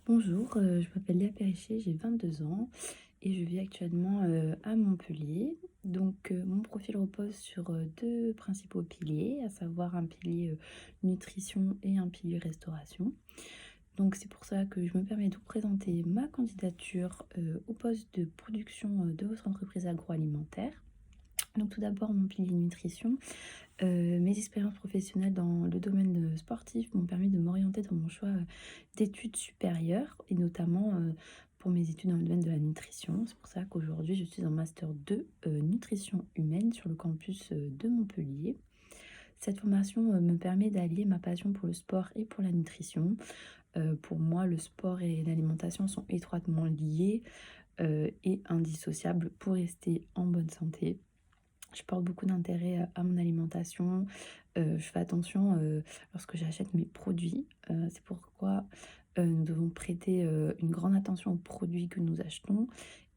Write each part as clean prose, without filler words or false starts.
Bonjour, je m'appelle Léa Péricher, j'ai 22 ans et je vis actuellement à Montpellier. Mon profil repose sur deux principaux piliers, à savoir un pilier nutrition et un pilier restauration. Donc c'est pour ça que je me permets de vous présenter ma candidature au poste de production de votre entreprise agroalimentaire. Donc tout d'abord mon pilier nutrition. Mes expériences professionnelles dans le domaine, sportif m'ont permis de m'orienter dans mon choix, d'études supérieures et notamment, pour mes études dans le domaine de la nutrition. C'est pour ça qu'aujourd'hui je suis en master 2, nutrition humaine sur le campus, de Montpellier. Cette formation, me permet d'allier ma passion pour le sport et pour la nutrition. Pour moi, le sport et l'alimentation sont étroitement liés, et indissociables pour rester en bonne santé. Je porte beaucoup d'intérêt à mon alimentation. Je fais attention lorsque j'achète mes produits. C'est pourquoi nous devons prêter une grande attention aux produits que nous achetons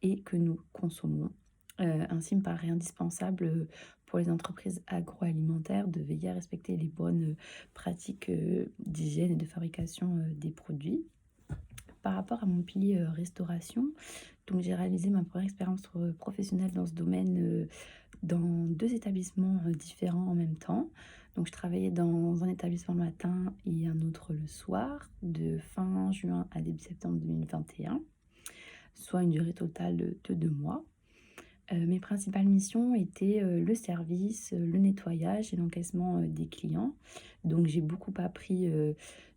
et que nous consommons. Ainsi, il me paraît indispensable pour les entreprises agroalimentaires de veiller à respecter les bonnes pratiques d'hygiène et de fabrication des produits. Par rapport à mon pilier restauration, donc j'ai réalisé ma première expérience professionnelle dans ce domaine dans 2 établissements, différents en même temps. Donc je travaillais dans un établissement le matin et un autre le soir, de fin juin à début septembre 2021, soit une durée totale de 2 mois. Mes principales missions étaient, le service, le nettoyage et l'encaissement, des clients. Donc j'ai beaucoup appris,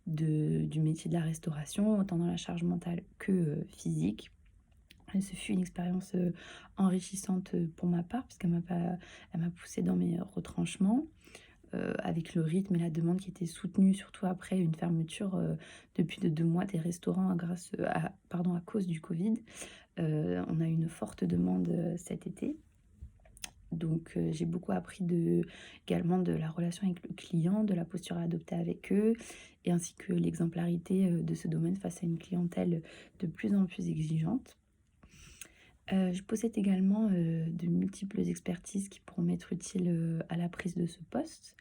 du métier de la restauration, autant dans la charge mentale que, physique. Ce fut une expérience, enrichissante, pour ma part elle m'a poussée dans mes retranchements, avec le rythme et la demande qui était soutenue, surtout après une fermeture, depuis de 2 mois des restaurants à cause du covid. On a eu une forte demande, cet été. J'ai beaucoup appris également de la relation avec le client, de la posture à adopter avec eux et ainsi que l'exemplarité, de ce domaine face à une clientèle de plus en plus exigeante. Je possède également, de multiples expertises qui pourront m'être utiles, à la prise de ce poste.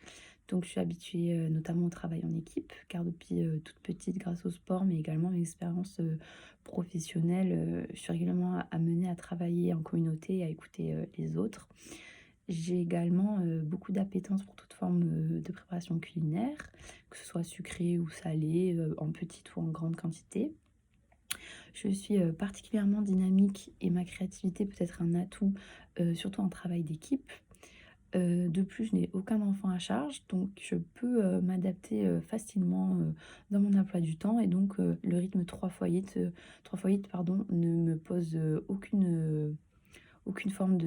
Donc je suis habituée, notamment au travail en équipe, car depuis, toute petite, grâce au sport, mais également à une expérience, professionnelle, je suis régulièrement amenée à travailler en communauté et à écouter, les autres. J'ai également, beaucoup d'appétence pour toute forme, de préparation culinaire, que ce soit sucrée ou salée, en petite ou en grande quantité. Je suis, particulièrement dynamique et ma créativité peut être un atout, surtout en travail d'équipe. De plus, je n'ai aucun enfant à charge, donc je peux, m'adapter, facilement, dans mon emploi du temps et le rythme 3 fois 8 pardon, ne me pose, aucune forme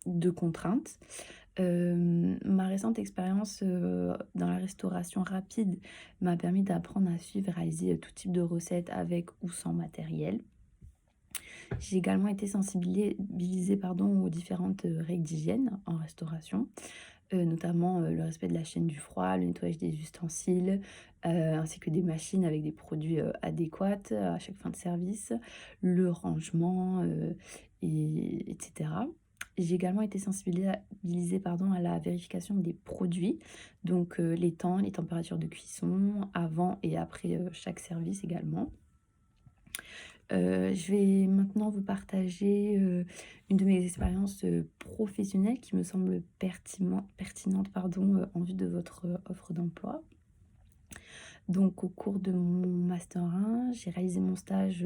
de contrainte. Ma récente expérience, dans la restauration rapide m'a permis d'apprendre à suivre et réaliser, tout type de recettes avec ou sans matériel. J'ai également été sensibilisée pardon, aux différentes, règles d'hygiène en restauration, notamment, le respect de la chaîne du froid, le nettoyage des ustensiles, ainsi que des machines avec des produits, adéquats à chaque fin de service, le rangement, etc. J'ai également été sensibilisée pardon, à la vérification des produits, les temps, les températures de cuisson, avant et après, chaque service également. Je vais maintenant vous partager, une de mes expériences, professionnelles qui me semble pertinente pardon, en vue de votre, offre d'emploi. Donc au cours de mon master 1, j'ai réalisé mon stage,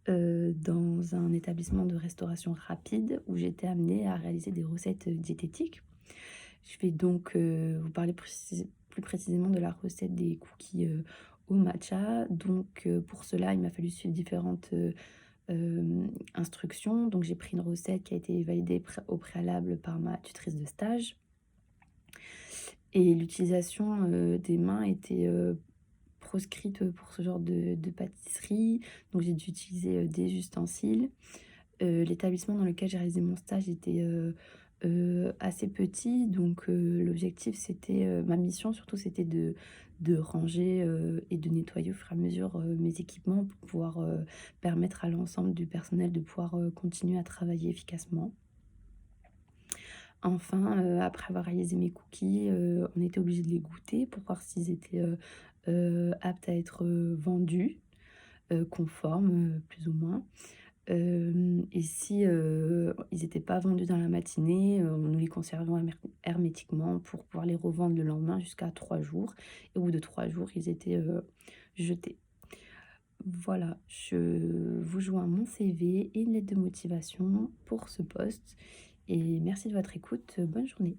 dans un établissement de restauration rapide où j'étais amenée à réaliser des recettes, diététiques. Je vais vous parler plus précisément de la recette des cookies, au matcha. Pour cela, il m'a fallu suivre différentes, instructions. Donc j'ai pris une recette qui a été validée au préalable par ma tutrice de stage et l'utilisation, des mains était, proscrite, pour ce genre de pâtisserie. Donc j'ai dû utiliser, des ustensiles. L'établissement dans lequel j'ai réalisé mon stage était, assez petit l'objectif c'était, ma mission surtout c'était de ranger, et de nettoyer au fur et à mesure, mes équipements pour pouvoir, permettre à l'ensemble du personnel de pouvoir, continuer à travailler efficacement. Enfin, après avoir réalisé mes cookies, on était obligé de les goûter pour voir s'ils étaient, aptes à être, vendus, conformes, plus ou moins. Et si, ils étaient pas vendus dans la matinée, nous les conservons hermétiquement pour pouvoir les revendre le lendemain jusqu'à 3 jours et au bout de 3 jours, ils étaient, jetés. Voilà, je vous joins mon CV et une lettre de motivation pour ce poste et merci de votre écoute. Bonne journée.